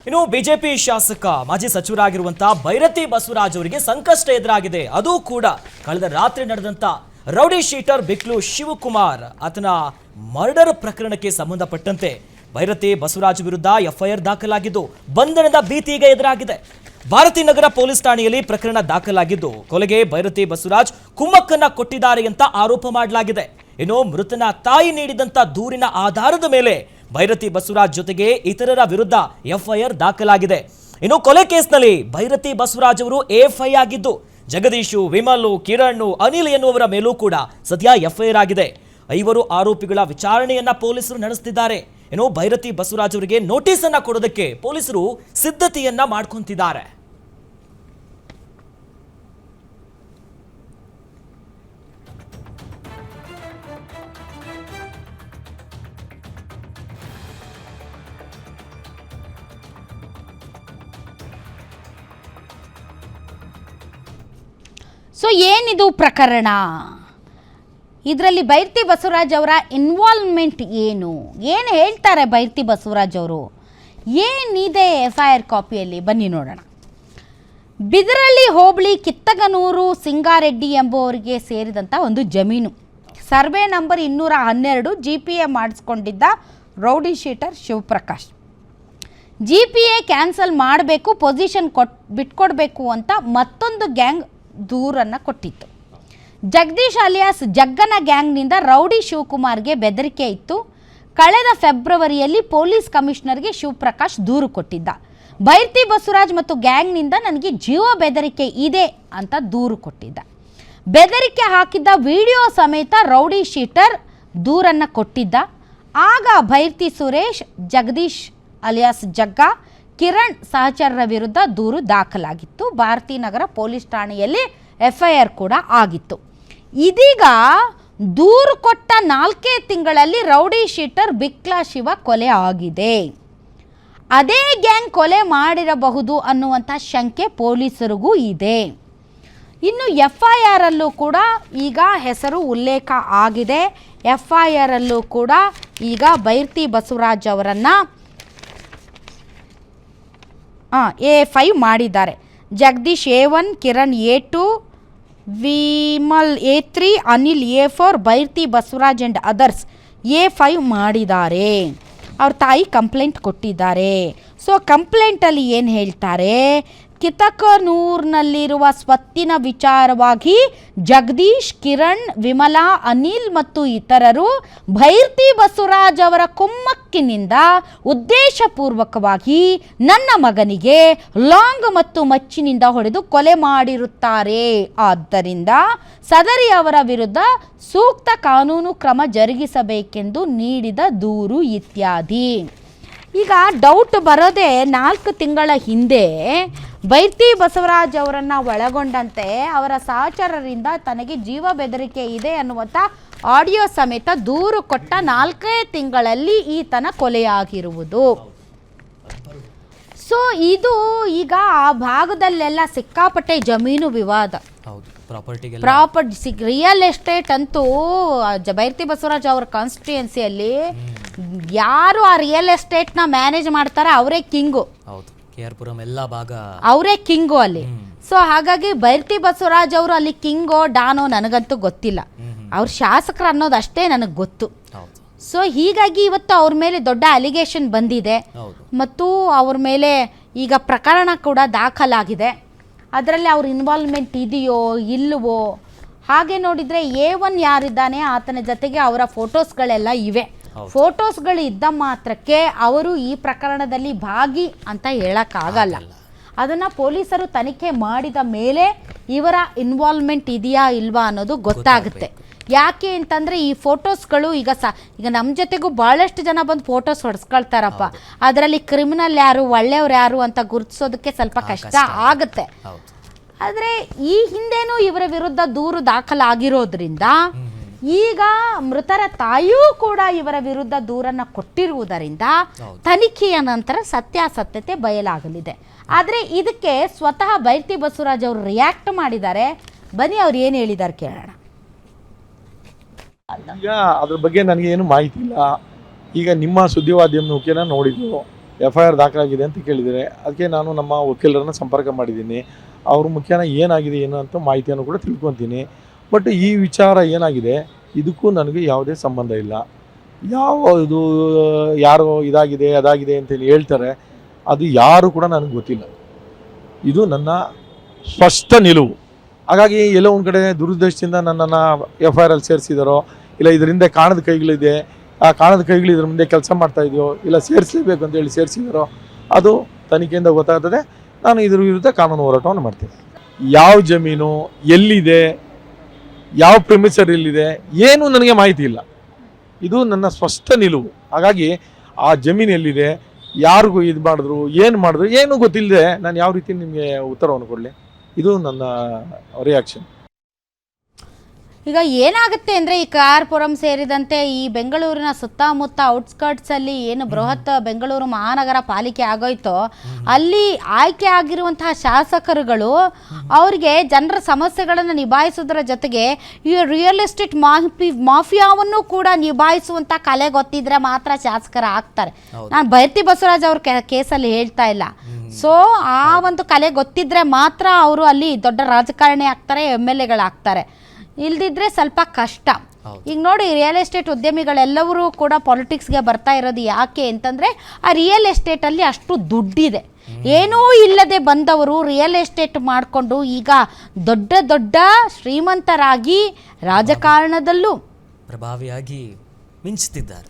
ಇನ್ನು ಬಿಜೆಪಿ ಶಾಸಕ ಮಾಜಿ ಸಚಿವರಾಗಿರುವಂತಹ ಭೈರತಿ ಬಸವರಾಜ್ ಅವರಿಗೆ ಸಂಕಷ್ಟ ಎದುರಾಗಿದೆ. ಅದು ಕೂಡ ಕಳೆದ ರಾತ್ರಿ ನಡೆದಂತ ರೌಡಿ ಶೀಟರ್ ಬಿಕ್ಲು ಶಿವಕುಮಾರ್ ಆತನ ಮರ್ಡರ್ ಪ್ರಕರಣಕ್ಕೆ ಸಂಬಂಧಪಟ್ಟಂತೆ ಭೈರತಿ ಬಸವರಾಜ್ ವಿರುದ್ಧ ಎಫ್ಐಆರ್ ದಾಖಲಾಗಿದ್ದು ಬಂಧನದ ಭೀತಿ ಈಗ ಎದುರಾಗಿದೆ. ಭಾರತಿ ನಗರ ಪೊಲೀಸ್ ಠಾಣೆಯಲ್ಲಿ ಪ್ರಕರಣ ದಾಖಲಾಗಿದ್ದು ಕೊಲೆಗೆ ಭೈರತಿ ಬಸವರಾಜ್ ಕುಮ್ಮಕ್ಕನ್ನ ಕೊಟ್ಟಿದ್ದಾರೆ ಅಂತ ಆರೋಪ ಮಾಡಲಾಗಿದೆ. ಇನ್ನು ಮೃತನ ತಾಯಿ ನೀಡಿದಂತ ದೂರಿನ ಆಧಾರದ ಮೇಲೆ ಭೈರತಿ ಬಸವರಾಜ್ ಜೊತೆಗೆ ಇತರರ ವಿರುದ್ಧ ಎಫ್ಐಆರ್ ದಾಖಲಾಗಿದೆ. ಇನ್ನು ಕೊಲೆ ಕೇಸ್ನಲ್ಲಿ ಭೈರತಿ ಬಸವರಾಜ್ ಅವರು ಎಫ್ಐ ಆಗಿದ್ದು ಜಗದೀಶು, ವಿಮಲ್, ಕಿರಣ್, ಅನಿಲ್ ಎನ್ನುವರ ಮೇಲೂ ಕೂಡ ಸದ್ಯ ಎಫ್ಐಆರ್ ಆಗಿದೆ. 5 ಆರೋಪಿಗಳ ವಿಚಾರಣೆಯನ್ನ ಪೊಲೀಸರು ನಡೆಸುತ್ತಿದ್ದಾರೆ. ಇನ್ನು ಭೈರತಿ ಬಸವರಾಜ್ ಅವರಿಗೆ ನೋಟಿಸ್ ಅನ್ನ ಕೊಡೋದಕ್ಕೆ ಪೊಲೀಸರು ಸಿದ್ಧತೆಯನ್ನ ಮಾಡ್ಕೊಂತಿದ್ದಾರೆ. ಸೊ ಏನಿದು ಪ್ರಕರಣ, ಇದರಲ್ಲಿ ಭೈರತಿ ಬಸವರಾಜ್ ಅವರ ಇನ್ವಾಲ್ವ್ಮೆಂಟ್ ಏನು ಹೇಳ್ತಾರೆ ಭೈರತಿ ಬಸವರಾಜ್ ಅವರು, ಏನಿದೆ ಎಫ್ಐಆರ್ ಕಾಪಿಯಲ್ಲಿ ಬನ್ನಿ ನೋಡೋಣ. ಬಿದರಳ್ಳಿ ಹೋಬಳಿ ಕಿತ್ತಗನೂರು ಸಿಂಗಾರೆಡ್ಡಿ ಎಂಬುವರಿಗೆ ಸೇರಿದಂಥ ಒಂದು ಜಮೀನು, ಸರ್ವೆ ನಂಬರ್ 212, GPA ಮಾಡಿಸ್ಕೊಂಡಿದ್ದ rowdy sheeter Shivaprakash. GPA cancel ಮಾಡಬೇಕು, ಪೊಸಿಷನ್ ಬಿಟ್ಕೊಡ್ಬೇಕು ಅಂತ ಮತ್ತೊಂದು ಗ್ಯಾಂಗ್ ದೂರನ್ನು ಕೊಟ್ಟಿತ್ತು. ಜಗದೀಶ್ ಅಲಿಯಾಸ್ ಜಗ್ಗನ ಗ್ಯಾಂಗ್ನಿಂದ ರೌಡಿ ಶಿವಕುಮಾರ್ಗೆ ಬೆದರಿಕೆ ಇತ್ತು. ಕಳೆದ ಫೆಬ್ರವರಿಯಲ್ಲಿ ಪೊಲೀಸ್ ಕಮಿಷನರ್ಗೆ ಶಿವಪ್ರಕಾಶ್ ದೂರು ಕೊಟ್ಟಿದ್ದ. ಭೈರತಿ ಬಸವರಾಜ್ ಮತ್ತು ಗ್ಯಾಂಗ್ನಿಂದ ನನಗೆ ಜೀವ ಬೆದರಿಕೆ ಇದೆ ಅಂತ ದೂರು ಕೊಟ್ಟಿದ್ದ. ಬೆದರಿಕೆ ಹಾಕಿದ್ದ ವಿಡಿಯೋ ಸಮೇತ ರೌಡಿ ಶೀಟರ್ ದೂರನ್ನು ಕೊಟ್ಟಿದ್ದ. ಆಗ ಭೈರತಿ ಸುರೇಶ್, ಜಗದೀಶ್ ಅಲಿಯಾಸ್ ಜಗ್ಗ, ಕಿರಣ್ ಸಹಚರರ ವಿರುದ್ಧ ದೂರು ದಾಖಲಾಗಿತ್ತು. ಭಾರತಿ ನಗರ ಪೊಲೀಸ್ ಠಾಣೆಯಲ್ಲಿ ಎಫ್ಐಆರ್ ಕೂಡ ಆಗಿತ್ತು. ಇದೀಗ ದೂರು ಕೊಟ್ಟ 4 ತಿಂಗಳಲ್ಲಿ ರೌಡಿ ಶೀಟರ್ ಬಿಕ್ಲಾ ಶಿವ ಕೊಲೆ ಆಗಿದೆ. ಅದೇ ಗ್ಯಾಂಗ್ ಕೊಲೆ ಮಾಡಿರಬಹುದು ಅನ್ನುವಂಥ ಶಂಕೆ ಪೊಲೀಸರಿಗೂ ಇದೆ. ಇನ್ನು ಎಫ್ಐಆರ್ ಅಲ್ಲೂ ಕೂಡ ಈಗ ಹೆಸರು ಉಲ್ಲೇಖ ಆಗಿದೆ. ಎಫ್ಐಆರ್ ಅಲ್ಲೂ ಕೂಡ ಈಗ ಭೈರತಿ ಬಸವರಾಜ್ ಅವರನ್ನು A5 ಮಾಡಿದ್ದಾರೆ. Jagadish A1, Kiran A2, Vimal A3, Anil A4, Byrathi Basavaraj and others A5 ಮಾಡಿದ್ದಾರೆ. ಅವ್ರ ತಾಯಿ ಕಂಪ್ಲೇಂಟ್ ಕೊಟ್ಟಿದ್ದಾರೆ. ಸೊ ಕಂಪ್ಲೇಂಟಲ್ಲಿ ಏನು ಹೇಳ್ತಾರೆ, ಕಿತಕನೂರಿನಲ್ಲಿರುವ ಸ್ವತ್ತಿನ ವಿಚಾರವಾಗಿ ಜಗದೀಶ್, ಕಿರಣ್, ವಿಮಲಾ, ಅನಿಲ್ ಮತ್ತು ಇತರರು ಭೈರತಿ ಬಸವರಾಜ್ ಅವರ ಕುಮ್ಮಕ್ಕಿನಿಂದ ಉದ್ದೇಶಪೂರ್ವಕವಾಗಿ ನನ್ನ ಮಗನಿಗೆ ಲಾಂಗ್ ಮತ್ತು ಮಚ್ಚಿನಿಂದ ಹೊಡೆದು ಕೊಲೆ ಮಾಡಿರುತ್ತಾರೆ. ಆದ್ದರಿಂದ ಸದರಿ ಅವರ ವಿರುದ್ಧ ಸೂಕ್ತ ಕಾನೂನು ಕ್ರಮ ಜರುಗಿಸಬೇಕೆಂದು ನೀಡಿದ ದೂರು ಇತ್ಯಾದಿ. ಈಗ ಡೌಟ್ ಬರೋದೇ 4 ತಿಂಗಳ ಹಿಂದೆ ಭೈರತಿ ಬಸವರಾಜ್ ಅವರನ್ನು ಒಳಗೊಂಡಂತೆ ಅವರ ಸಹಚರರಿಂದ ತನಗೆ ಜೀವ ಬೆದರಿಕೆ ಇದೆ ಅನ್ನುವಂಥ ಆಡಿಯೋ ಸಮೇತ ದೂರು ಕೊಟ್ಟ 4 ತಿಂಗಳಲ್ಲಿ ಈತನ ಕೊಲೆಯಾಗಿರುವುದು. ಸೊ ಇದು ಈಗ ಆ ಭಾಗದಲ್ಲೆಲ್ಲ ಸಿಕ್ಕಾಪಟ್ಟೆ ಜಮೀನು ವಿವಾದ, ಪ್ರಾಪರ್ಟಿ ರಿಯಲ್ ಎಸ್ಟೇಟ್ ಅಂತೂ ಭೈರತಿ ಬಸವರಾಜ್ ಅವರ ಕಾನ್ಸ್ಟಿಟ್ಯೂಯನ್ಸಿಯಲ್ಲಿ ಯಾರು ಆ ರಿಯಲ್ ಎಸ್ಟೇಟ್ನ ಮ್ಯಾನೇಜ್ ಮಾಡ್ತಾರೆ ಅವರೇ ಕಿಂಗು, ಅವರೇ ಕಿಂಗು ಅಲ್ಲಿ. ಸೊ ಹಾಗಾಗಿ ಭೈರತಿ ಬಸವರಾಜ್ ಅವರು ಅಲ್ಲಿ ಕಿಂಗೋ ಡಾನೋ ನನಗಂತೂ ಗೊತ್ತಿಲ್ಲ, ಅವ್ರ ಶಾಸಕರು ಅನ್ನೋದು ಅಷ್ಟೇ ನನಗೆ ಗೊತ್ತು. ಸೊ ಹೀಗಾಗಿ ಇವತ್ತು ಅವ್ರ ಮೇಲೆ ದೊಡ್ಡ ಅಲಿಗೇಷನ್ ಬಂದಿದೆ ಮತ್ತು ಅವ್ರ ಮೇಲೆ ಈಗ ಪ್ರಕರಣ ಕೂಡ ದಾಖಲಾಗಿದೆ. ಅದರಲ್ಲಿ ಅವ್ರ ಇನ್ವಾಲ್ವ್ಮೆಂಟ್ ಇದೆಯೋ ಇಲ್ಲವೋ, ಹಾಗೆ ನೋಡಿದರೆ A1 ಯಾರಿದ್ದಾನೆ ಆತನ ಜೊತೆಗೆ ಅವರ ಫೋಟೋಸ್ಗಳೆಲ್ಲ ಇವೆ. ಫೋಟೋಸ್ಗಳು ಇದ್ದ ಮಾತ್ರಕ್ಕೆ ಅವರು ಈ ಪ್ರಕರಣದಲ್ಲಿ ಭಾಗಿ ಅಂತ ಹೇಳೋಕ್ಕಾಗಲ್ಲ. ಅದನ್ನು ಪೊಲೀಸರು ತನಿಖೆ ಮಾಡಿದ ಮೇಲೆ ಇವರ ಇನ್ವಾಲ್ವ್ಮೆಂಟ್ ಇದೆಯಾ ಇಲ್ವಾ ಅನ್ನೋದು ಗೊತ್ತಾಗುತ್ತೆ. ಯಾಕೆ ಅಂತಂದರೆ ಈ ಫೋಟೋಸ್ಗಳು ಈಗ ನಮ್ಮ ಜೊತೆಗೂ ಭಾಳಷ್ಟು ಜನ ಬಂದು ಫೋಟೋಸ್ ಹೊಡೆಸ್ಕೊಳ್ತಾರಪ್ಪ, ಅದರಲ್ಲಿ ಕ್ರಿಮಿನಲ್ ಯಾರು ಒಳ್ಳೆಯವ್ರು ಯಾರು ಅಂತ ಗುರುತಿಸೋದಕ್ಕೆ ಸ್ವಲ್ಪ ಕಷ್ಟ ಆಗುತ್ತೆ. ಆದರೆ ಈ ಹಿಂದೆನೂ ಇವರ ವಿರುದ್ಧ ದೂರು ದಾಖಲಾಗಿರೋದ್ರಿಂದ ಈಗ ಮೃತರ ತಾಯಿಯೂ ಕೂಡ ಇವರ ವಿರುದ್ಧ ದೂರನ್ನು ಕೊಟ್ಟಿರುವುದರಿಂದ ತನಿಖೆಯ ನಂತರ ಸತ್ಯಾಸತ್ಯತೆ ಬಯಲಾಗಲಿದೆ. ಆದರೆ ಇದಕ್ಕೆ ಸ್ವತಃ ಭೈರತಿ ಬಸವರಾಜ್ ಅವರು ರಿಯಾಕ್ಟ್ ಮಾಡಿದ್ದಾರೆ. ಬನ್ನಿ ಅವ್ರು ಏನು ಹೇಳಿದ್ದಾರೆ ಕೇಳೋಣ. ಈಗ ಅದ್ರ ಬಗ್ಗೆ ನನಗೆ ಏನು ಮಾಹಿತಿ ಇಲ್ಲ. ಈಗ ನಿಮ್ಮ ಸುದ್ದಿ ಮಾಧ್ಯಮ ಮುಖೇನ ನೋಡಿದ್ವು, FIR ದಾಖಲಾಗಿದೆ ಅಂತ ಕೇಳಿದರೆ ಅದಕ್ಕೆ ನಾನು ನಮ್ಮ ವಕೀಲರನ್ನು ಸಂಪರ್ಕ ಮಾಡಿದ್ದೀನಿ. ಅವ್ರ ಮುಖ್ಯನ ಏನಾಗಿದೆ ಏನು ಅಂತ ಮಾಹಿತಿಯನ್ನು ಕೂಡ ತಿಳ್ಕೊತೀನಿ. ಬಟ್ ಈ ವಿಚಾರ ಏನಾಗಿದೆ ಇದಕ್ಕೂ ನನಗೆ ಯಾವುದೇ ಸಂಬಂಧ ಇಲ್ಲ. ಇದು ಯಾರೋ ಇದಾಗಿದೆ ಅದಾಗಿದೆ ಅಂತೇಳಿ ಹೇಳ್ತಾರೆ, ಅದು ಯಾರು ಕೂಡ ನನಗೆ ಗೊತ್ತಿಲ್ಲ. ಇದು ನನ್ನ ಸ್ಪಷ್ಟ ನಿಲುವು. ಹಾಗಾಗಿ ಎಲ್ಲೋ ಒಂದು ಕಡೆ ದುರುದ್ದೇಶದಿಂದ ನನ್ನನ್ನು FIR ಅಲ್ಲಿ ಸೇರಿಸಿದಾರೋ, ಇಲ್ಲ ಇದರಿಂದ ಕಾಣದ ಕೈಗಳಿದೆ, ಆ ಕಾಣದ ಕೈಗಳು ಇದ್ರ ಮುಂದೆ ಕೆಲಸ ಮಾಡ್ತಾ ಇದೆಯೋ, ಇಲ್ಲ ಸೇರಿಸಲೇಬೇಕು ಅಂತೇಳಿ ಸೇರಿಸಿದಾರೋ, ಅದು ತನಿಖೆಯಿಂದ ಗೊತ್ತಾಗ್ತದೆ. ನಾನು ಇದ್ರ ವಿರುದ್ಧ ಕಾನೂನು ಹೋರಾಟವನ್ನು ಮಾಡ್ತೀನಿ. ಯಾವ ಜಮೀನು ಎಲ್ಲಿದೆ, ಯಾವ ಪ್ರೆಮಿಸರ್ ಎಲ್ಲಿದೆ, ಏನೂ ನನಗೆ ಮಾಹಿತಿ ಇಲ್ಲ. ಇದು ನನ್ನ ಸ್ಪಷ್ಟ ನಿಲುವು. ಹಾಗಾಗಿ ಆ ಜಮೀನು ಎಲ್ಲಿದೆ, ಯಾರಿಗೂ ಇದು ಮಾಡಿದ್ರು, ಏನೂ ಗೊತ್ತಿಲ್ಲದೆ ನಾನು ಯಾವ ರೀತಿ ನಿಮಗೆ ಉತ್ತರವನ್ನು ಕೊಡಲಿ? ಇದು ನನ್ನ ರಿಯಾಕ್ಷನ್. ಈಗ ಏನಾಗುತ್ತೆ ಅಂದರೆ ಈ ಕಾರ್ಪುರಂ ಸೇರಿದಂತೆ ಈ ಬೆಂಗಳೂರಿನ ಸುತ್ತಮುತ್ತ ಔಟ್ಸ್ಕರ್ಟ್ಸಲ್ಲಿ ಏನು ಬೃಹತ್ ಬೆಂಗಳೂರು ಮಹಾನಗರ ಪಾಲಿಕೆ ಆಗೋಯ್ತೋ ಅಲ್ಲಿ ಆಯ್ಕೆ ಆಗಿರುವಂತಹ ಶಾಸಕರುಗಳು ಅವರಿಗೆ ಜನರ ಸಮಸ್ಯೆಗಳನ್ನು ನಿಭಾಯಿಸೋದ್ರ ಜೊತೆಗೆ ಈ ರಿಯಲ್ ಎಸ್ಟೇಟ್ ಮಾಫಿಯಾವನ್ನು ಕೂಡ ನಿಭಾಯಿಸುವಂಥ ಕಲೆ ಗೊತ್ತಿದ್ರೆ ಮಾತ್ರ ಶಾಸಕರ ಆಗ್ತಾರೆ. ನಾನು ಬೈರತಿ ಬಸವರಾಜ್ ಅವ್ರ ಕೇಸಲ್ಲಿ ಹೇಳ್ತಾ ಇಲ್ಲ. ಸೊ ಆ ಒಂದು ಕಲೆ ಗೊತ್ತಿದ್ರೆ ಮಾತ್ರ ಅವರು ಅಲ್ಲಿ ದೊಡ್ಡ ರಾಜಕಾರಣಿ ಆಗ್ತಾರೆ, MLAಗಳಾಗ್ತಾರೆ. ಇಲ್ದಿದ್ರೆ ಸ್ವಲ್ಪ ಕಷ್ಟ. ಈಗ ನೋಡಿ, ರಿಯಲ್ ಎಸ್ಟೇಟ್ ಉದ್ಯಮಿಗಳೆಲ್ಲರೂ ಕೂಡ ಪಾಲಿಟಿಕ್ಸ್ಗೆ ಬರ್ತಾ ಇರೋದು ಯಾಕೆ ಅಂತಂದರೆ ಆ ರಿಯಲ್ ಎಸ್ಟೇಟಲ್ಲಿ ಅಷ್ಟು ದುಡ್ಡಿದೆ. ಏನೂ ಇಲ್ಲದೆ ಬಂದವರು ರಿಯಲ್ ಎಸ್ಟೇಟ್ ಮಾಡಿಕೊಂಡು ಈಗ ದೊಡ್ಡ ದೊಡ್ಡ ಶ್ರೀಮಂತರಾಗಿ ರಾಜಕಾರಣದಲ್ಲೂ ಪ್ರಭಾವಿಯಾಗಿ ಮಿಂಚುತ್ತಿದ್ದಾರೆ.